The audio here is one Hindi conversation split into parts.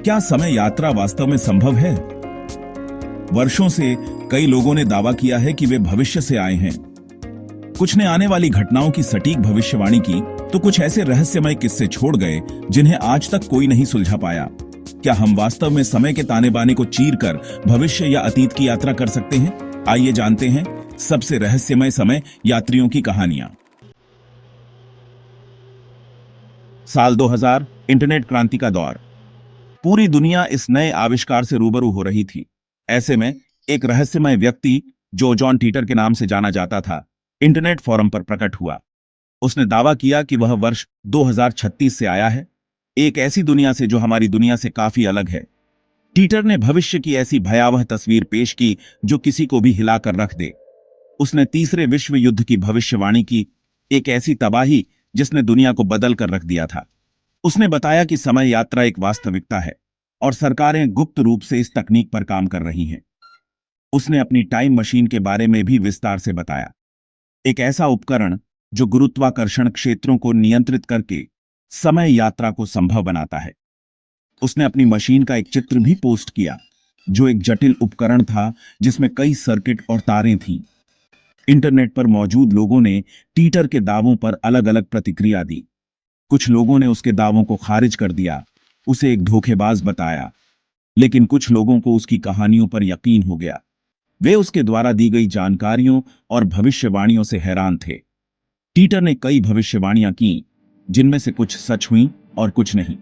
क्या समय यात्रा वास्तव में संभव है? वर्षों से कई लोगों ने दावा किया है कि वे भविष्य से आए हैं। कुछ ने आने वाली घटनाओं की सटीक भविष्यवाणी की, तो कुछ ऐसे रहस्यमय किस्से छोड़ गए जिन्हें आज तक कोई नहीं सुलझा पाया। क्या हम वास्तव में समय के ताने बाने को चीरकर भविष्य या अतीत की यात्रा कर सकते हैं? आइए जानते हैं सबसे रहस्यमय समय यात्रियों की कहानियां। साल 2000, इंटरनेट क्रांति का दौर। पूरी दुनिया इस नए आविष्कार से रूबरू हो रही थी। ऐसे में एक रहस्यमय व्यक्ति, जो जॉन टीटर के नाम से जाना जाता था, इंटरनेट फोरम पर प्रकट हुआ। उसने दावा किया कि वह वर्ष 2036 से आया है, एक ऐसी दुनिया से जो हमारी दुनिया से काफी अलग है। टीटर ने भविष्य की ऐसी भयावह तस्वीर पेश की जो किसी को भी हिलाकर रख दे। उसने तीसरे विश्व युद्ध की भविष्यवाणी की, एक ऐसी तबाही जिसने दुनिया को बदल कर रख दिया था। उसने बताया कि समय यात्रा एक वास्तविकता है और सरकारें गुप्त रूप से इस तकनीक पर काम कर रही हैं। उसने अपनी टाइम मशीन के बारे में भी विस्तार से बताया, एक ऐसा उपकरण जो गुरुत्वाकर्षण क्षेत्रों को नियंत्रित करके समय यात्रा को संभव बनाता है। उसने अपनी मशीन का एक चित्र भी पोस्ट किया, जो एक जटिल उपकरण था जिसमें कई सर्किट और तारें थीं। इंटरनेट पर मौजूद लोगों ने टीटर के दावों पर अलग अलग प्रतिक्रिया दी। कुछ लोगों ने उसके दावों को खारिज कर दिया, उसे एक धोखेबाज बताया, लेकिन कुछ लोगों को उसकी कहानियों पर यकीन हो गया। वे उसके द्वारा दी गई जानकारियों और भविष्यवाणियों से हैरान थे। टीटर ने कई भविष्यवाणियां की, जिनमें से कुछ सच हुईं और कुछ नहीं।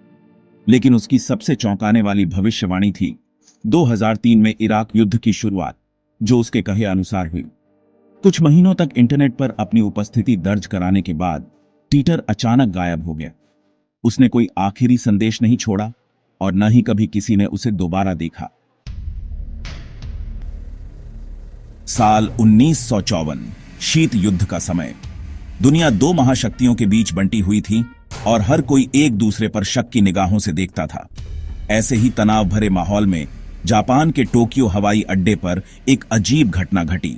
लेकिन उसकी सबसे चौंकाने वाली भविष्यवाणी थी 2003 में इराक युद्ध की शुरुआत, जो उसके कहे अनुसार हुई। कुछ महीनों तक इंटरनेट पर अपनी उपस्थिति दर्ज कराने के बाद टीटर अचानक गायब हो गया। उसने कोई आखिरी संदेश नहीं छोड़ा और न ही कभी किसी ने उसे दोबारा देखा। साल 1954, शीत युद्ध का समय। दुनिया दो महाशक्तियों के बीच बंटी हुई थी और हर कोई एक दूसरे पर शक की निगाहों से देखता था। ऐसे ही तनाव भरे माहौल में जापान के टोक्यो हवाई अड्डे पर एक अजीब घटना घटी।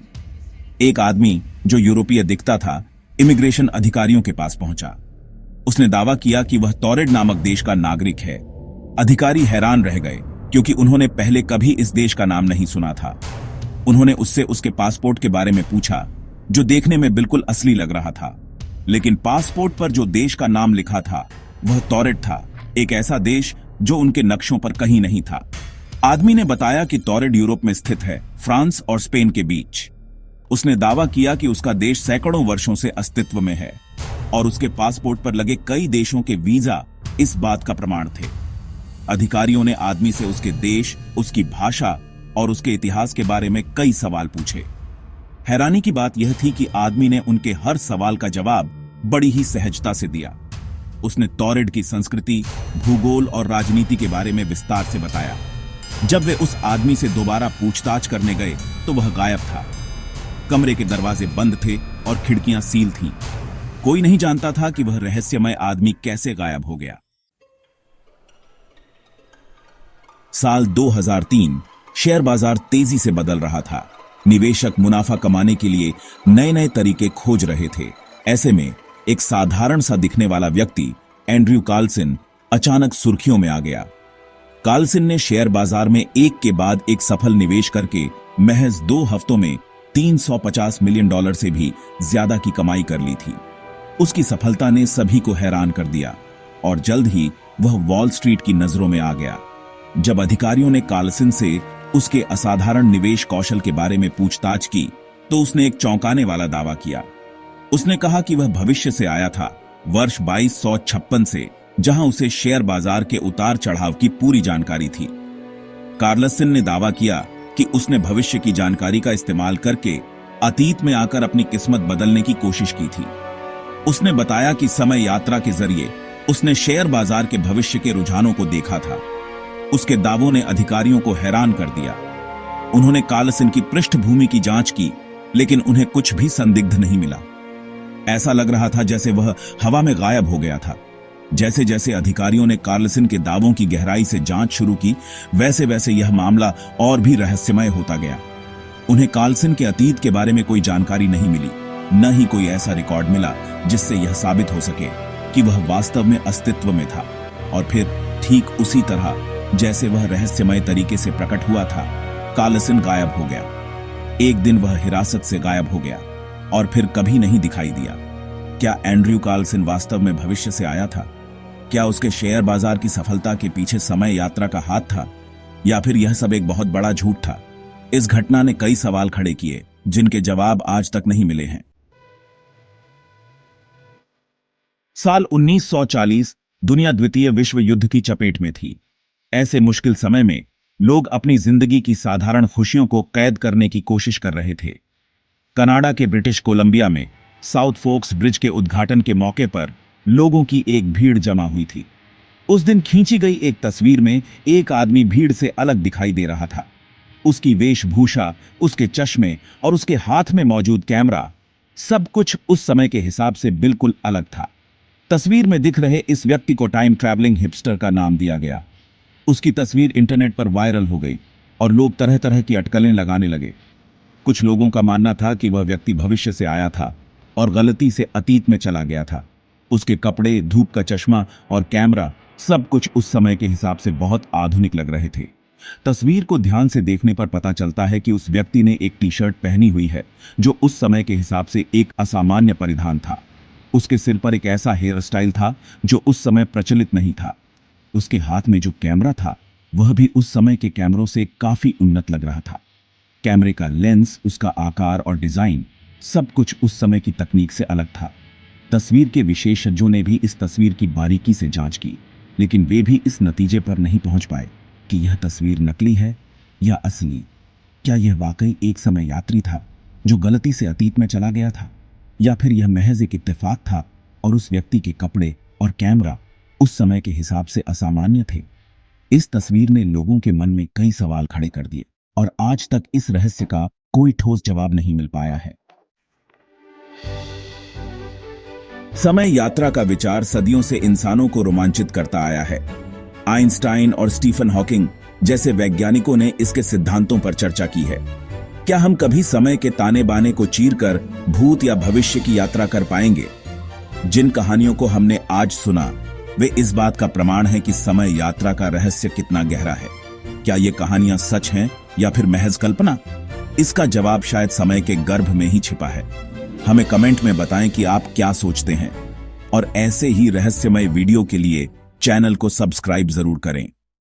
एक आदमी जो यूरोपीय दिखता था, इमिग्रेशन अधिकारियों के पास पहुंचा। उसने दावा किया कि वह तोरेड नामक देश का नागरिक है। अधिकारी हैरान रह गए, क्योंकि उन्होंने पहले कभी इस देश का नाम नहीं सुना था। उन्होंने उससे उसके पासपोर्ट के बारे में पूछा, जो देखने में बिल्कुल असली लग रहा था। लेकिन पासपोर्ट पर जो देश का नाम लिखा था वह तोरेड था, एक ऐसा देश जो उनके नक्शों पर कहीं नहीं था। आदमी ने बताया कि तोरेड यूरोप में स्थित है, फ्रांस और स्पेन के बीच। उसने दावा किया कि उसका देश सैकड़ों वर्षों से अस्तित्व में है और उसके पासपोर्ट पर लगे कई देशों के वीजा इस बात का प्रमाण थे। अधिकारियों ने आदमी से उसके देश, उसकी भाषा और उसके इतिहास के बारे में कई सवाल पूछे। हैरानी की बात यह थी कि आदमी ने उनके हर सवाल का जवाब बड़ी ही सहजता से दिया। उसने तोरेड की संस्कृति, भूगोल और राजनीति के बारे में विस्तार से बताया। जब वे उस आदमी से दोबारा पूछताछ करने गए तो वह गायब था। कमरे के दरवाजे बंद थे और खिड़कियां सील थीं। कोई नहीं जानता था कि वह रहस्यमय आदमी कैसे गायब हो गया। साल 2003, शेयर बाजार तेजी से बदल रहा था। निवेशक मुनाफा कमाने के लिए नए नए तरीके खोज रहे थे। ऐसे में एक साधारण सा दिखने वाला व्यक्ति, एंड्रयू कार्लसन, अचानक सुर्खियों में आ गया। कार्लसन ने शेयर बाजार में एक के बाद एक सफल निवेश करके महज 2 हफ्तों में $350 मिलियन से भी ज्यादा की कमाई कर ली थी। उसकी सफलता ने सभी को हैरान कर दिया और जल्द ही वह वॉल स्ट्रीट की नजरों में आ गया। जब अधिकारियों ने कार्लसन से उसके असाधारण निवेश कौशल के बारे में पूछताछ की तो उसने एक चौंकाने वाला दावा किया। उसने कहा कि वह भविष्य से आया था, वर्ष 2256 से, जहां उसे शेयर बाजार के उतार चढ़ाव की पूरी जानकारी थी। कार्लसन ने दावा किया कि उसने भविष्य की जानकारी का इस्तेमाल करके अतीत में आकर अपनी किस्मत बदलने की कोशिश की थी। उसने बताया कि समय यात्रा के जरिए उसने शेयर बाजार के भविष्य के रुझानों को देखा था। उसके दावों ने अधिकारियों को हैरान कर दिया। उन्होंने कार्लसन की पृष्ठभूमि की जांच की, लेकिन उन्हें कुछ भी संदिग्ध नहीं मिला। ऐसा लग रहा था जैसे वह हवा में गायब हो गया था। जैसे जैसे अधिकारियों ने कार्लसन के दावों की गहराई से जांच शुरू की, वैसे वैसे यह मामला और भी रहस्यमय होता गया। उन्हें कार्लसन के अतीत के बारे में कोई जानकारी नहीं मिली, न ही कोई ऐसा रिकॉर्ड मिला जिससे यह साबित हो सके कि वह वास्तव में अस्तित्व में था। और फिर ठीक उसी तरह जैसे वह रहस्यमय तरीके से प्रकट हुआ था, कार्लसन गायब हो गया। एक दिन वह हिरासत से गायब हो गया और फिर कभी नहीं दिखाई दिया। क्या एंड्रयू कार्लसन वास्तव में भविष्य से आया था? क्या उसके शेयर बाजार की सफलता के पीछे समय यात्रा का हाथ था, या फिर यह सब एक बहुत बड़ा झूठ था? इस घटना ने कई सवाल खड़े किए जिनके जवाब आज तक नहीं मिले हैं। साल 1940 दुनिया द्वितीय विश्व युद्ध की चपेट में थी। ऐसे मुश्किल समय में लोग अपनी जिंदगी की साधारण खुशियों को कैद करने की कोशिश कर रहे थे। कनाडा के ब्रिटिश कोलंबिया में साउथ फोक्स ब्रिज के उद्घाटन के मौके पर लोगों की एक भीड़ जमा हुई थी। उस दिन खींची गई एक तस्वीर में एक आदमी भीड़ से अलग दिखाई दे रहा था। उसकी वेशभूषा, उसके चश्मे और उसके हाथ में मौजूद कैमरा, सब कुछ उस समय के हिसाब से बिल्कुल अलग था। तस्वीर में दिख रहे इस व्यक्ति को टाइम ट्रैवलिंग हिपस्टर का नाम दिया गया। उसकी तस्वीर इंटरनेट पर वायरल हो गई और लोग तरह तरह की अटकलें लगाने लगे। कुछ लोगों का मानना था कि वह व्यक्ति भविष्य से आया था और गलती से अतीत में चला गया था। उसके कपड़े, धूप का चश्मा और कैमरा, सब कुछ उस समय के हिसाब से बहुत आधुनिक लग रहे थे। तस्वीर को ध्यान से देखने पर पता चलता है कि उस व्यक्ति ने एक टी शर्ट पहनी हुई है जो उस समय के हिसाब से एक असामान्य परिधान था। उसके सिर पर एक ऐसा हेयर स्टाइल था जो उस समय प्रचलित नहीं था। उसके हाथ में जो कैमरा था वह भी उस समय के कैमरों से काफी उन्नत लग रहा था। कैमरे का लेंस, उसका आकार और डिजाइन, सब कुछ उस समय की तकनीक से अलग था। तस्वीर के विशेषज्ञों ने भी इस तस्वीर की बारीकी से जांच की, लेकिन वे भी इस नतीजे पर नहीं पहुंच पाए कि यह तस्वीर नकली है या असली। क्या यह वाकई एक समय यात्री था जो गलती से अतीत में चला गया था, या फिर यह महज एक इत्तेफाक था और उस व्यक्ति के कपड़े और कैमरा उस समय के हिसाब से असामान्य थे? इस तस्वीर ने लोगों के मन में कई सवाल खड़े कर दिए और आज तक इस रहस्य का कोई ठोस जवाब नहीं मिल पाया है। समय यात्रा का विचार सदियों से इंसानों को रोमांचित करता आया है। आइंस्टाइन और स्टीफन हॉकिंग जैसे वैज्ञानिकों ने इसके सिद्धांतों पर चर्चा की है। क्या हम कभी समय के ताने बाने को चीरकर भूत या भविष्य की यात्रा कर पाएंगे? जिन कहानियों को हमने आज सुना वे इस बात का प्रमाण है कि समय यात्रा का रहस्य कितना गहरा है। क्या ये कहानियां सच हैं या फिर महज कल्पना? इसका जवाब शायद समय के गर्भ में ही छिपा है। हमें कमेंट में बताएं कि आप क्या सोचते हैं, और ऐसे ही रहस्यमय वीडियो के लिए चैनल को सब्सक्राइब जरूर करें।